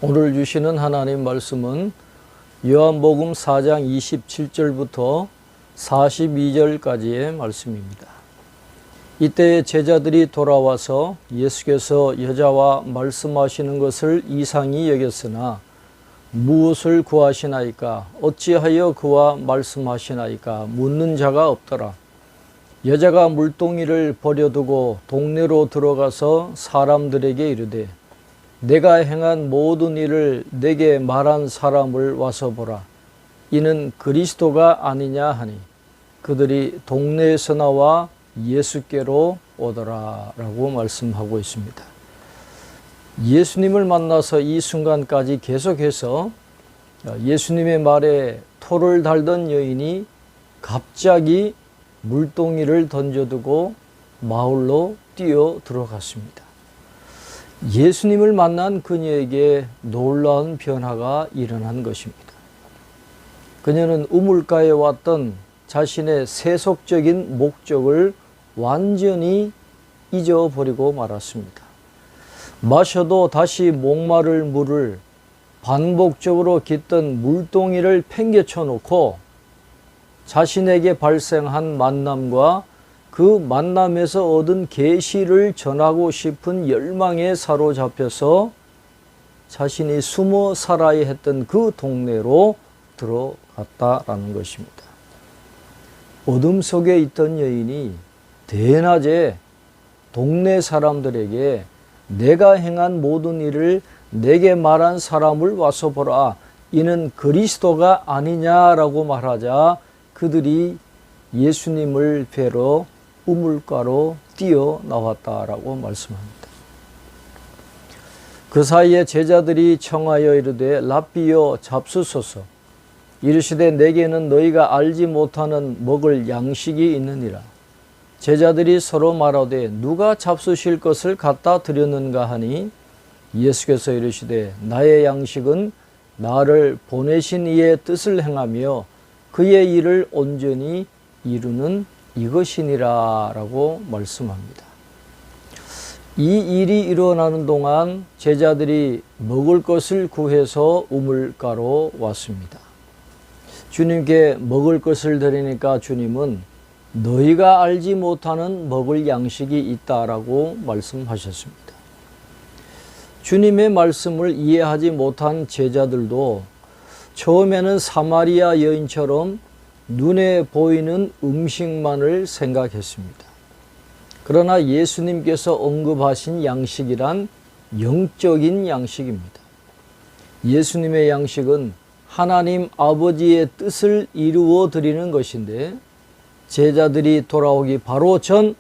오늘 주시는 하나님 말씀은 요한복음 4장 27절부터 42절까지의 말씀입니다. 이때 제자들이 돌아와서 예수께서 여자와 말씀하시는 것을 이상히 여겼으나 무엇을 구하시나이까? 어찌하여 그와 말씀하시나이까? 묻는 자가 없더라. 여자가 물동이를 버려두고 동네로 들어가서 사람들에게 이르되 내가 행한 모든 일을 내게 말한 사람을 와서 보라. 이는 그리스도가 아니냐 하니 그들이 동네에서 나와 예수께로 오더라 라고 말씀하고 있습니다. 예수님을 만나서 이 순간까지 계속해서 예수님의 말에 토를 달던 여인이 갑자기 물동이를 던져두고 마을로 뛰어 들어갔습니다. 예수님을 만난 그녀에게 놀라운 변화가 일어난 것입니다. 그녀는 우물가에 왔던 자신의 세속적인 목적을 완전히 잊어버리고 말았습니다. 마셔도 다시 목마를 물을 반복적으로 깃던 물동이를 팽개쳐 놓고 자신에게 발생한 만남과 그 만남에서 얻은 계시를 전하고 싶은 열망에 사로잡혀서 자신이 숨어 살아야 했던 그 동네로 들어갔다라는 것입니다. 어둠 속에 있던 여인이 대낮에 동네 사람들에게 내가 행한 모든 일을 내게 말한 사람을 와서 보라. 이는 그리스도가 아니냐라고 말하자 그들이 예수님을 뵈러 우물가로 뛰어나왔다라고 말씀합니다. 그 사이에 제자들이 청하여 이르되 랍비여 잡수소서. 이르시되 내게는 너희가 알지 못하는 먹을 양식이 있느니라. 제자들이 서로 말하되 누가 잡수실 것을 갖다 드렸는가 하니 예수께서 이르시되 나의 양식은 나를 보내신 이의 뜻을 행하며 그의 일을 온전히 이루는 이것이니라 라고 말씀합니다. 이 일이 일어나는 동안 제자들이 먹을 것을 구해서 우물가로 왔습니다. 주님께 먹을 것을 드리니까 주님은 너희가 알지 못하는 먹을 양식이 있다라고 말씀하셨습니다. 주님의 말씀을 이해하지 못한 제자들도 처음에는 사마리아 여인처럼 눈에 보이는 음식만을 생각했습니다. 그러나 예수님께서 언급하신 양식이란 영적인 양식입니다. 예수님의 양식은 하나님 아버지의 뜻을 이루어 드리는 것인데 제자들이 돌아오기 바로 전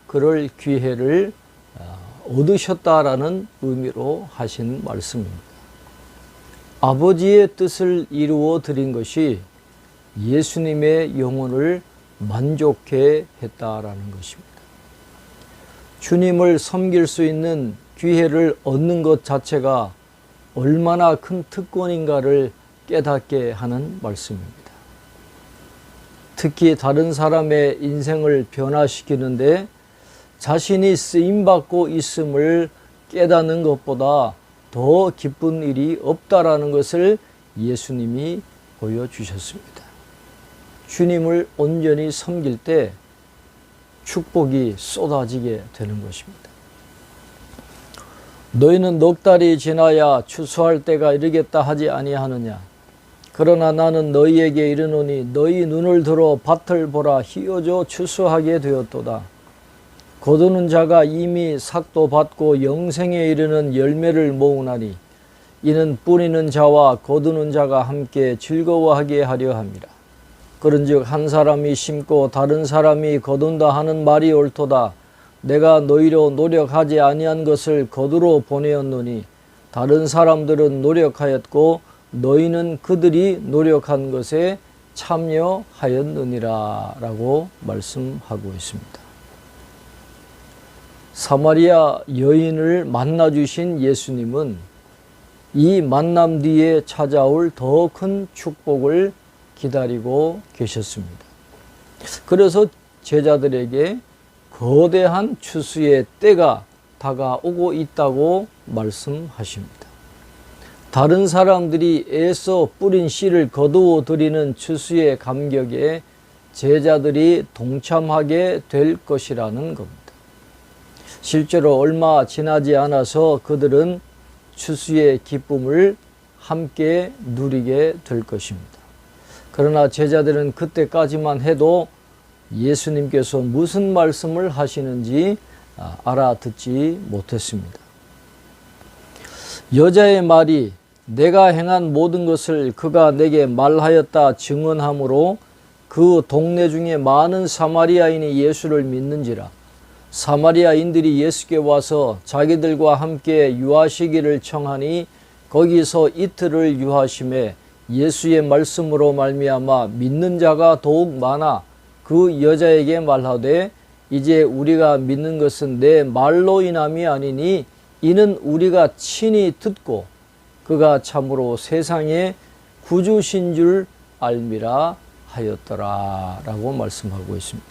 그럴 기회를 얻으셨다라는 의미로 하신 말씀입니다. 아버지의 뜻을 이루어 드린 것이 예수님의 영혼을 만족해 했다라는 것입니다. 주님을 섬길 수 있는 기회를 얻는 것 자체가 얼마나 큰 특권인가를 깨닫게 하는 말씀입니다. 특히 다른 사람의 인생을 변화시키는데 자신이 쓰임받고 있음을 깨닫는 것보다 더 기쁜 일이 없다라는 것을 예수님이 보여주셨습니다. 주님을 온전히 섬길 때 축복이 쏟아지게 되는 것입니다. 너희는 넉 달이 지나야 추수할 때가 이르겠다 하지 아니하느냐. 그러나 나는 너희에게 이르노니 너희 눈을 들어 밭을 보라. 희어져 추수하게 되었도다. 거두는 자가 이미 삭도 받고 영생에 이르는 열매를 모으나니 이는 뿌리는 자와 거두는 자가 함께 즐거워하게 하려 함이라. 그런즉 한 사람이 심고 다른 사람이 거둔다 하는 말이 옳도다. 내가 너희로 노력하지 아니한 것을 거두러 보내었노니 다른 사람들은 노력하였고 너희는 그들이 노력한 것에 참여하였느니라 라고 말씀하고 있습니다. 사마리아 여인을 만나주신 예수님은 이 만남 뒤에 찾아올 더 큰 축복을 기다리고 계셨습니다. 그래서 제자들에게 거대한 추수의 때가 다가오고 있다고 말씀하십니다. 다른 사람들이 애써 뿌린 씨를 거두어 들이는 추수의 감격에 제자들이 동참하게 될 것이라는 겁니다. 실제로 얼마 지나지 않아서 그들은 추수의 기쁨을 함께 누리게 될 것입니다. 그러나 제자들은 그때까지만 해도 예수님께서 무슨 말씀을 하시는지 알아듣지 못했습니다. 여자의 말이 내가 행한 모든 것을 그가 내게 말하였다 증언하므로 그 동네 중에 많은 사마리아인이 예수를 믿는지라. 사마리아인들이 예수께 와서 자기들과 함께 유하시기를 청하니 거기서 이틀을 유하심에 예수의 말씀으로 말미암아 믿는 자가 더욱 많아 그 여자에게 말하되 이제 우리가 믿는 것은 내 말로 인함이 아니니 이는 우리가 친히 듣고 그가 참으로 세상의 구주신 줄 알미라 하였더라 라고 말씀하고 있습니다.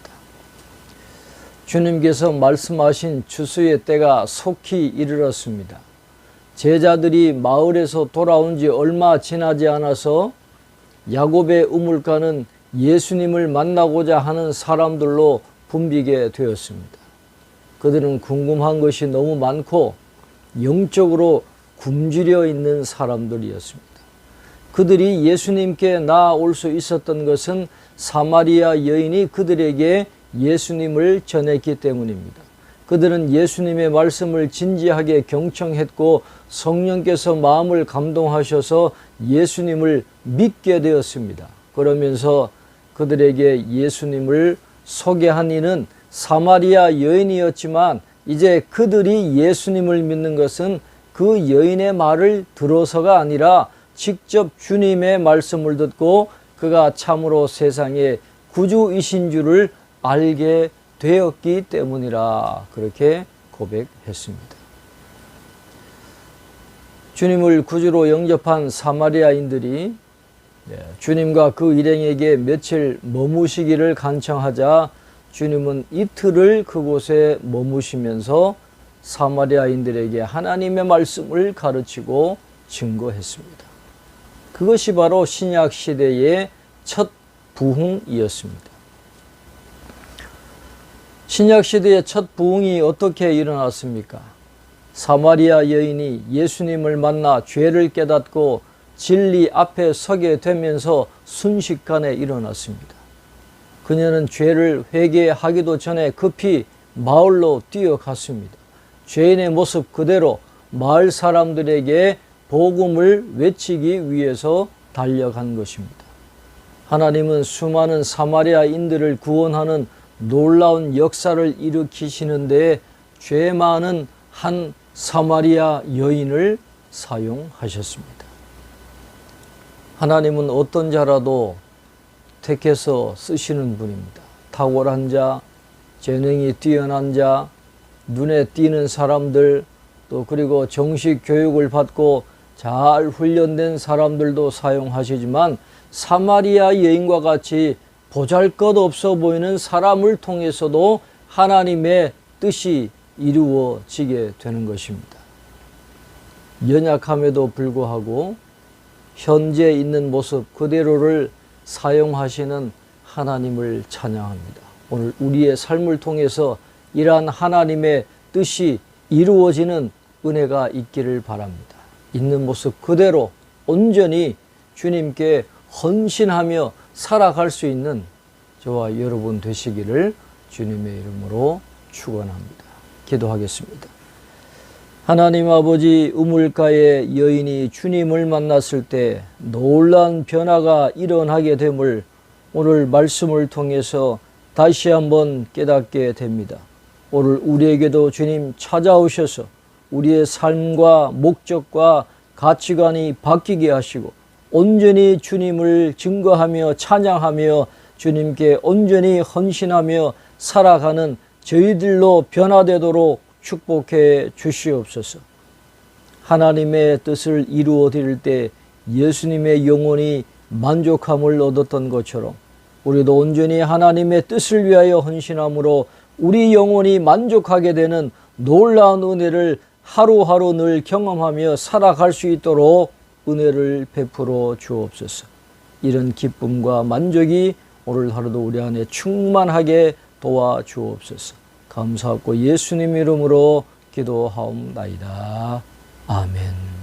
주님께서 말씀하신 추수의 때가 속히 이르렀습니다. 제자들이 마을에서 돌아온 지 얼마 지나지 않아서 야곱의 우물가는 예수님을 만나고자 하는 사람들로 붐비게 되었습니다. 그들은 궁금한 것이 너무 많고 영적으로 굶주려 있는 사람들이었습니다. 그들이 예수님께 나아올 수 있었던 것은 사마리아 여인이 그들에게 예수님을 전했기 때문입니다. 그들은 예수님의 말씀을 진지하게 경청했고 성령께서 마음을 감동하셔서 예수님을 믿게 되었습니다. 그러면서 그들에게 예수님을 소개한 이는 사마리아 여인이었지만 이제 그들이 예수님을 믿는 것은 그 여인의 말을 들어서가 아니라 직접 주님의 말씀을 듣고 그가 참으로 세상의 구주이신 줄을 알게 되었기 때문이라 그렇게 고백했습니다. 주님을 구주로 영접한 사마리아인들이 주님과 그 일행에게 며칠 머무시기를 간청하자 주님은 이틀을 그곳에 머무시면서 사마리아인들에게 하나님의 말씀을 가르치고 증거했습니다. 그것이 바로 신약 시대의 첫 부흥이었습니다. 신약 시대의 첫 부흥이 어떻게 일어났습니까? 사마리아 여인이 예수님을 만나 죄를 깨닫고 진리 앞에 서게 되면서 순식간에 일어났습니다. 그녀는 죄를 회개하기도 전에 급히 마을로 뛰어갔습니다. 죄인의 모습 그대로 마을 사람들에게 복음을 외치기 위해서 달려간 것입니다. 하나님은 수많은 사마리아인들을 구원하는 놀라운 역사를 일으키시는 데에 죄 많은 한 사마리아 여인을 사용하셨습니다. 하나님은 어떤 자라도 택해서 쓰시는 분입니다. 탁월한 자, 재능이 뛰어난 자, 눈에 띄는 사람들, 또 그리고 정식 교육을 받고 잘 훈련된 사람들도 사용하시지만 사마리아 여인과 같이 보잘것없어 보이는 사람을 통해서도 하나님의 뜻이 이루어지게 되는 것입니다. 연약함에도 불구하고 현재 있는 모습 그대로를 사용하시는 하나님을 찬양합니다. 오늘 우리의 삶을 통해서 이러한 하나님의 뜻이 이루어지는 은혜가 있기를 바랍니다. 있는 모습 그대로 온전히 주님께 헌신하며 살아갈 수 있는 저와 여러분 되시기를 주님의 이름으로 축원합니다. 기도하겠습니다. 하나님 아버지, 우물가의 여인이 주님을 만났을 때 놀라운 변화가 일어나게 됨을 오늘 말씀을 통해서 다시 한번 깨닫게 됩니다. 오늘 우리에게도 주님 찾아오셔서 우리의 삶과 목적과 가치관이 바뀌게 하시고 온전히 주님을 증거하며 찬양하며 주님께 온전히 헌신하며 살아가는 저희들로 변화되도록 축복해 주시옵소서. 하나님의 뜻을 이루어 드릴 때 예수님의 영혼이 만족함을 얻었던 것처럼 우리도 온전히 하나님의 뜻을 위하여 헌신함으로 우리 영혼이 만족하게 되는 놀라운 은혜를 하루하루 늘 경험하며 살아갈 수 있도록 은혜를 베풀어 주옵소서. 이런 기쁨과 만족이 오늘 하루도 우리 안에 충만하게 도와 주옵소서. 감사하고 예수님 이름으로 기도하옵나이다. 아멘.